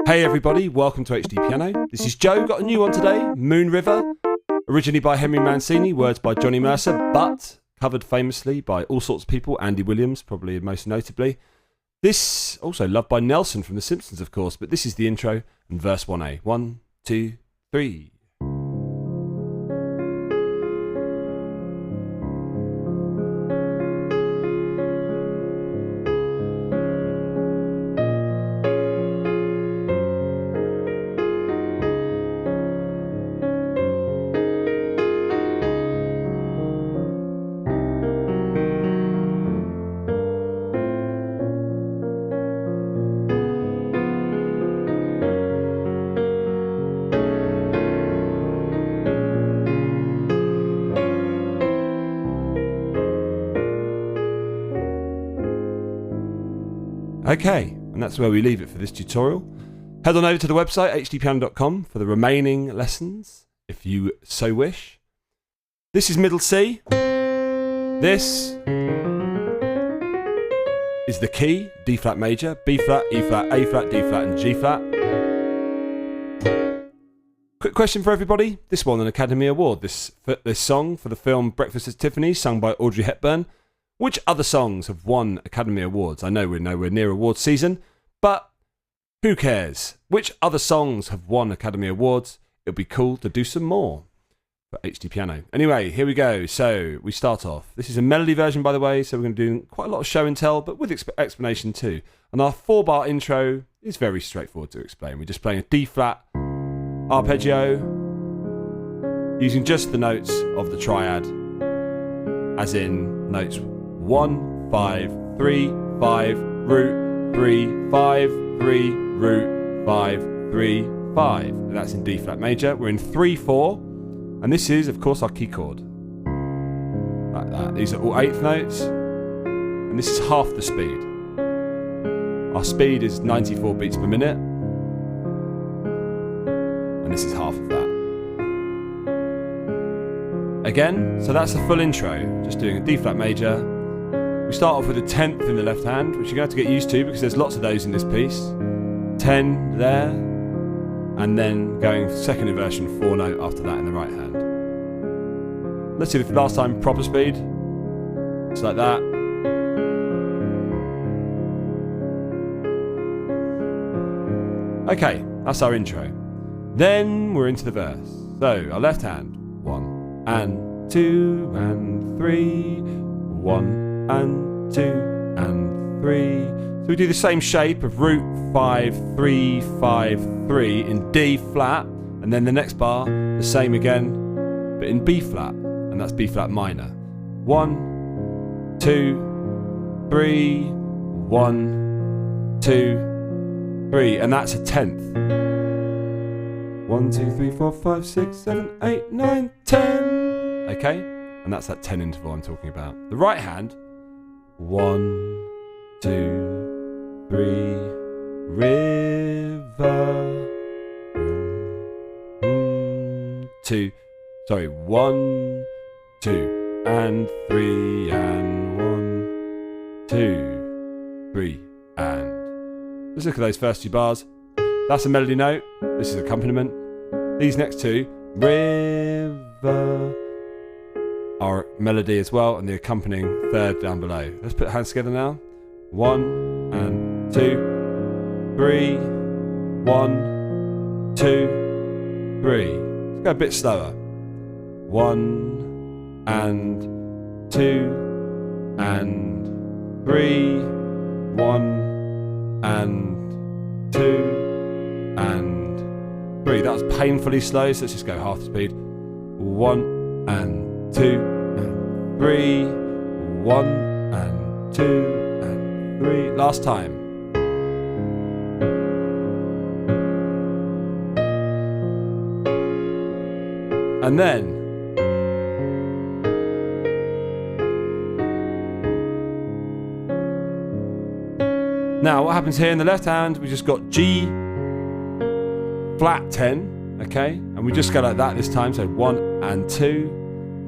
Hey everybody, welcome to HDpiano. This is Joe, got a new one today, Moon River. Originally by Henry Mancini, words by Johnny Mercer, but covered famously by all sorts of people, Andy Williams probably most notably. This, also loved by Nelson from The Simpsons of course, but this is the intro and verse 1A. 1, 2, 3. Okay, and that's where we leave it for this tutorial. Head on over to the website, hdpiano.com, for the remaining lessons, if you so wish. This is middle C. This is the key, D flat major, B flat, E flat, A flat, D flat, and G flat. Quick question for everybody. This won an Academy Award, this song for the film Breakfast at Tiffany's, sung by Audrey Hepburn. Which other songs have won Academy Awards? I know we're nowhere near awards season, but who cares? Which other songs have won Academy Awards? It'll be cool to do some more for HDpiano. Anyway, here we go. So we start off. This is a melody version, by the way, so we're going to do quite a lot of show and tell, but with explanation too. And our 4-bar intro is very straightforward to explain. We're just playing a D flat arpeggio using just the notes of the triad, as in notes 1, 5, 3, 5, root, 3, 5, 3, root, 5, 3, 5. And that's in D flat major. We're in 3, 4. And this is, of course, our key chord. Like that. These are all eighth notes. And this is half the speed. Our speed is 94 beats per minute. And this is half of that. Again, so that's the full intro. Just doing a D flat major. We start off with a 10th in the left hand, which you're going to have to get used to because there's lots of those in this piece. 10 there, and then going second inversion 4 note after that in the right hand. Let's do the last time proper speed. It's like that. Okay, that's our intro. Then we're into the verse. So our left hand, 1 and 2 and 3, 1 and 2 and 3. So we do the same shape of root 5, 3, 5, 3 in D flat, and then the next bar the same again, but in B flat, and that's B flat minor. 1, 2, 3, 1, 2, 3, and that's a 10th. 1, 2, 3, 4, 5, 6, 7, 8, 9, 10. Okay, and that's that 10 interval I'm talking about. The right hand. 1, 2, 3, river. 2, sorry, 1, 2, and 3, and 1, 2, 3, and. Let's look at those first 2 bars. That's a melody note. This is accompaniment. These next 2, river, our melody as well, and the accompanying third down below. Let's put hands together now. 1 and 2, 3, 1, 2, 3. Let's go a bit slower. 1 and 2 and 3, 1 and 2 and 3. That was painfully slow, so let's just go half the speed. 1 and 2 and 3, 1 and 2 and 3. Last time. And then now what happens here in the left hand, we just got G flat 10, okay, and we just go like that this time, so 1 and 2,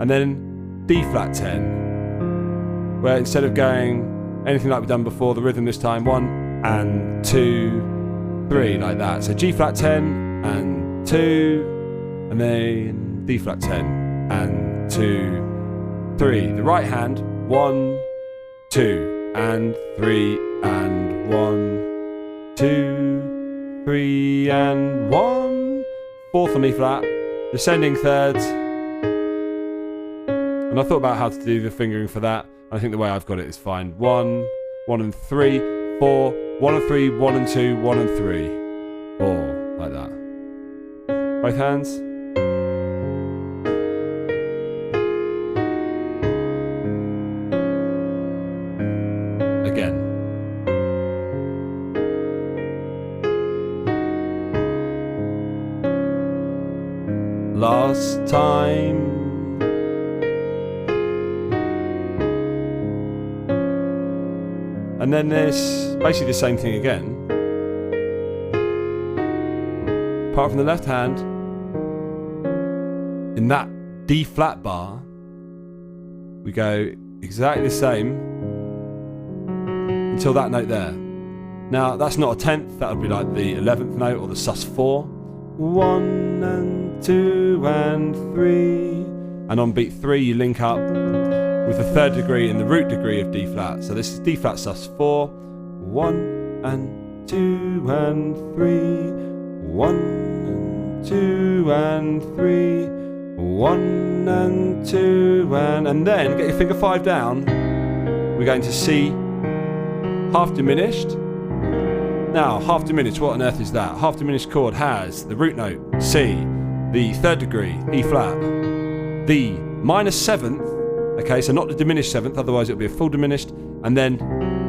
and then D flat 10, where instead of going anything like we've done before, the rhythm this time, 1 and 2, 3, like that. So G flat 10 and 2, and then D flat 10 and 2, 3. The right hand, 1, 2, and 3, and 1, 2, 3, and 1. Fourth on E flat, descending thirds. And I thought about how to do the fingering for that. I think the way I've got it is fine. 1, 1 and 3, 4, 1 and 3, 1 and 2, 1 and 3, 4, like that. Both hands. Again. Last time. And then there's basically the same thing again. Apart from the left hand, in that D flat bar, we go exactly the same until that note there. Now that's not a 10th, that would be like the 11th note or the sus4. 1 and 2 and 3. And on beat 3 you link up with the third degree and the root degree of D flat. So this is D flat sus4, 1 and 2 and 3, 1 and 2 and 3, 1 and 2 and then get your finger 5 down. We're going to C half diminished. Now half diminished, what on earth is that? Half diminished chord has the root note C, the third degree E flat, the minor 7th. Okay, so not the diminished 7th, otherwise it would be a full diminished, and then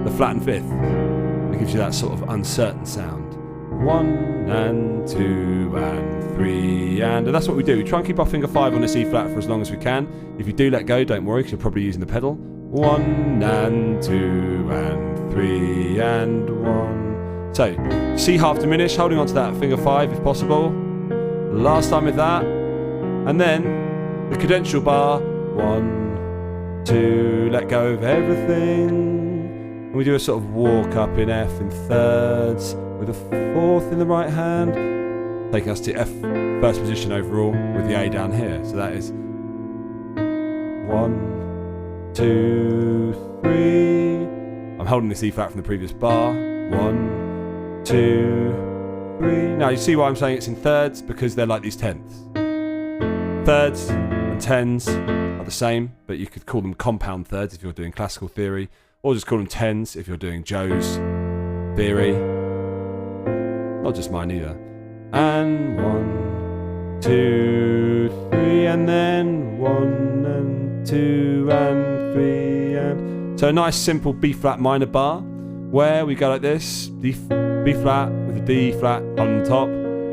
the flattened 5th. And it gives you that sort of uncertain sound. 1 and 2 and 3 and that's what we do. We try and keep our finger 5 on this E flat for as long as we can. If you do let go, don't worry, because you're probably using the pedal. 1 and 2 and 3 and 1. So, C half diminished, holding onto that finger 5 if possible. Last time with that. And then the cadential bar. 1, 2, let go of everything. And we do a sort of walk up in F in thirds with a 4th in the right hand, taking us to F first position overall with the A down here. So that is 1, 2, 3. I'm holding this E flat from the previous bar. 1, 2, 3. Now you see why I'm saying it's in thirds, because they're like these 10ths. Thirds and 10s are the same, but you could call them compound thirds if you're doing classical theory, or just call them 10s if you're doing Joe's theory. Not just mine either. And 1, 2, 3, and then 1 and 2 and 3 and... So a nice simple B flat minor bar, where we go like this, B flat with a D flat on top,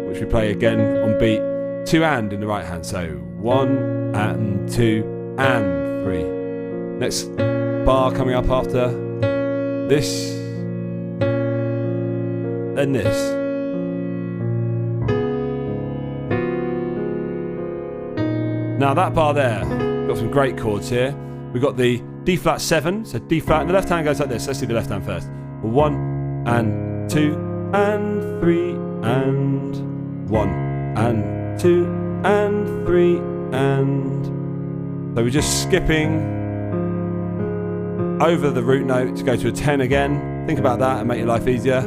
which we play again on beat 2 and in the right hand. So 1 and 2 and 3. Next bar coming up after this, then this. Now that bar there, got some great chords here. We've got the D flat 7, so D flat, and the left hand goes like this. Let's do the left hand first. 1 and 2 and 3 and 1 and 2 and 3 and... So we're just skipping over the root note to go to a 10 again. Think about that and make your life easier.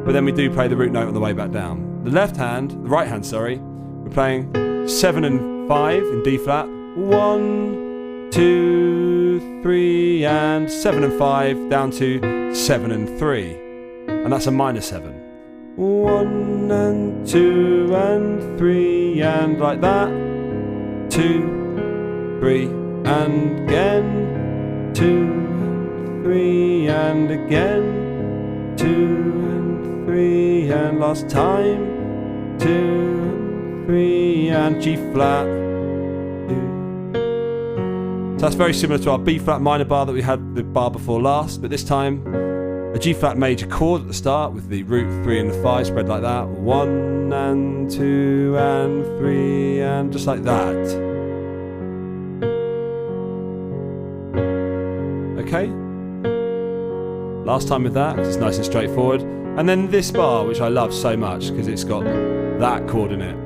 But then we do play the root note on the way back down. The right hand, we're playing 7 and 5 in D flat. 1, 2, 3 and 7 and 5 down to 7 and 3. And that's a minor 7. 1 and 2 and 3 and like that. 2, 3 and again. 2 and 3 and again. 2 and 3 and last time. 2 and 3 and G flat. 2. So that's very similar to our B flat minor bar that we had the bar before last, but this time a G flat major chord at the start with the root 3 and the 5 spread like that. 1 and 2 and 3 and just like that. Okay. Last time with that, 'cause it's nice and straightforward. And then this bar, which I love so much because it's got that chord in it.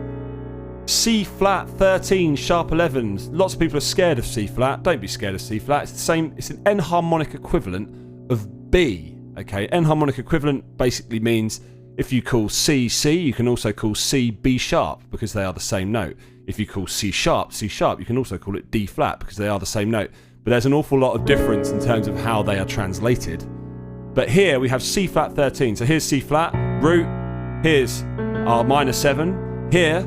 C flat 13, sharp 11. Lots of people are scared of C flat. Don't be scared of C flat. It's the same. It's an enharmonic equivalent of B. Okay, enharmonic equivalent basically means if you call C C, you can also call C B sharp because they are the same note. If you call C sharp, you can also call it D flat because they are the same note. But there's an awful lot of difference in terms of how they are translated. But here we have C flat 13. So here's C flat, root. Here's our minor 7. Here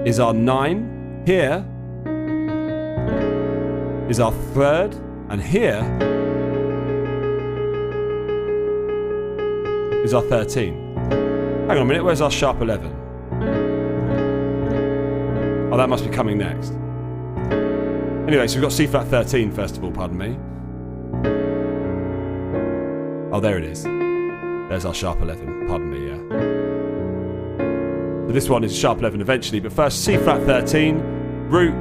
is our 9. Here is our 3rd. And here is our 13. Hang on a minute, where's our sharp 11? Oh, that must be coming next. Anyway, so we've got C flat 13 first of all, pardon me. Oh, there it is. There's our sharp 11, pardon me, yeah. So this one is sharp 11 eventually, but first C flat 13, root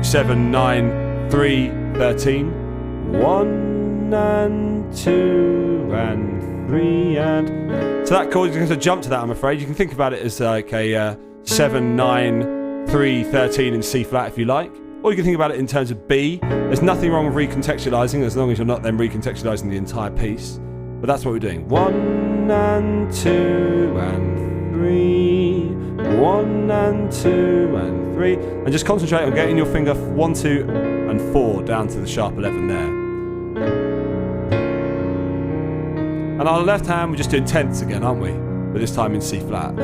7, 9, 3, 13, 1 and 2 and 3 and... So that chord, you're going to jump to that, I'm afraid. You can think about it as like a 7, 9, 3, 13 in C flat if you like. Or you can think about it in terms of B. There's nothing wrong with recontextualizing as long as you're not then recontextualizing the entire piece. But that's what we're doing. 1 and 2 and 3. 1 and 2 and 3. And just concentrate on getting your finger 1, 2 and 4 down to the sharp 11 there. And on the left hand, we're just doing tenths again, aren't we? But this time in C flat.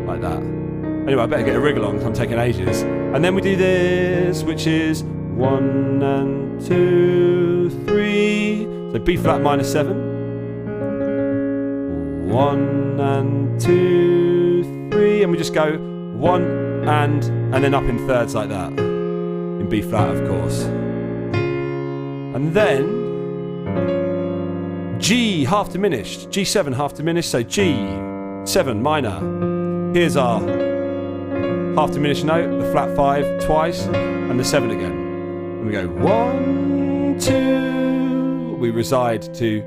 Like that. Anyway, I better get a wriggle on because I'm taking ages. And then we do this, which is 1 and 2, 3. So B flat minor 7. 1 and 2, 3. And we just go 1 and then up in thirds like that. In B flat, of course. And then G half diminished. G7 half diminished. So G7 minor. Here's our half diminished note, the flat 5 twice, and the 7 again. And we go 1, 2. We reside to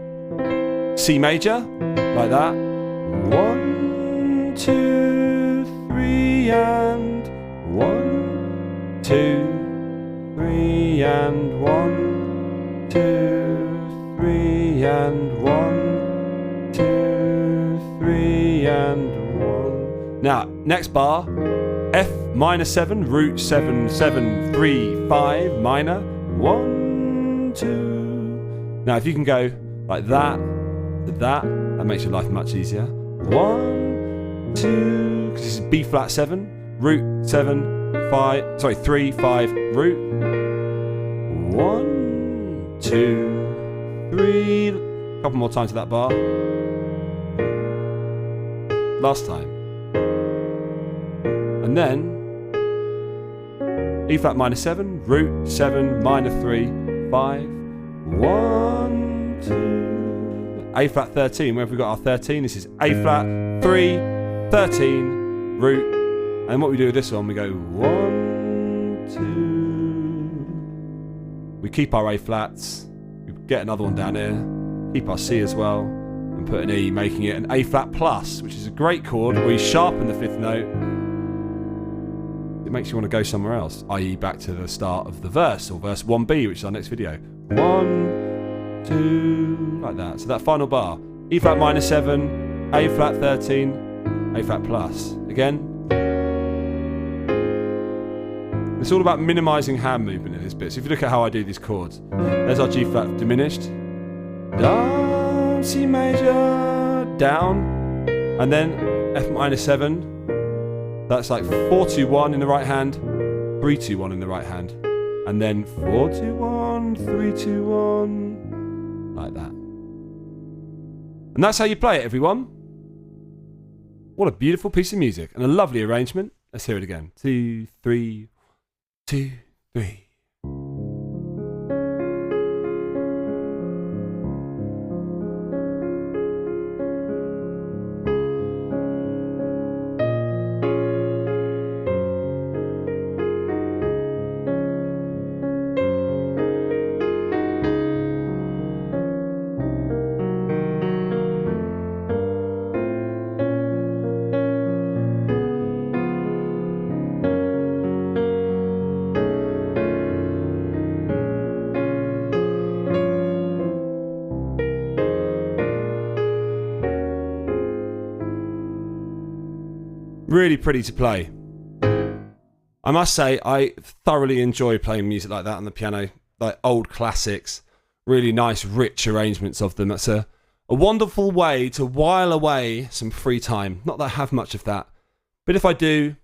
C major, like that. 1, 2, 3, and 1, 2, 3, and 1, 2, 3, and 1, 2, 3, and 1. Now, next bar. F minor 7, root 7, 7, 3, 5, minor, 1, 2. Now if you can go like that to that makes your life much easier. 1, 2, because this is B flat 7, root 7, 3, 5, root. 1, 2, 3. A couple more times to that bar. Last time. And then E flat minor 7, root 7, minor 3, 5, 1, 2. A flat 13, where have we got our 13? This is A flat 3, 13, root. And what we do with this one, we go 1, 2. We keep our A flats. We get another one down here. Keep our C as well. And put an E, making it an A flat plus, which is a great chord where you sharpen the 5th note. It makes you want to go somewhere else, i.e. back to the start of the verse, or verse 1b, which is our next video. 1, 2, like that. So that final bar, E flat minor 7, A flat 13, A flat plus. Again. It's all about minimizing hand movement in this bit. So if you look at how I do these chords, there's our G flat diminished, down, C major, down, and then F minor 7. That's like 4-2-1 in the right hand, 3-2-1 in the right hand, and then 4-2-1, 3-2-1, like that. And that's how you play it, everyone. What a beautiful piece of music and a lovely arrangement. Let's hear it again. 2, 3, 2, 3. Really pretty to play. I must say, I thoroughly enjoy playing music like that on the piano, like old classics, really nice, rich arrangements of them. That's a wonderful way to while away some free time. Not that I have much of that, but if I do,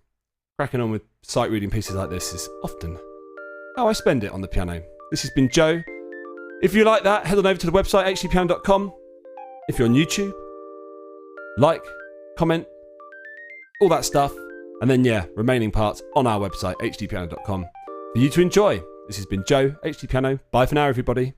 cracking on with sight reading pieces like this is often how I spend it on the piano. This has been Joe. If you like that, head on over to the website, HDpiano.com. If you're on YouTube, like, comment, all that stuff. And then, remaining parts on our website, HDpiano.com, for you to enjoy. This has been Joe, HDpiano. Bye for now, everybody.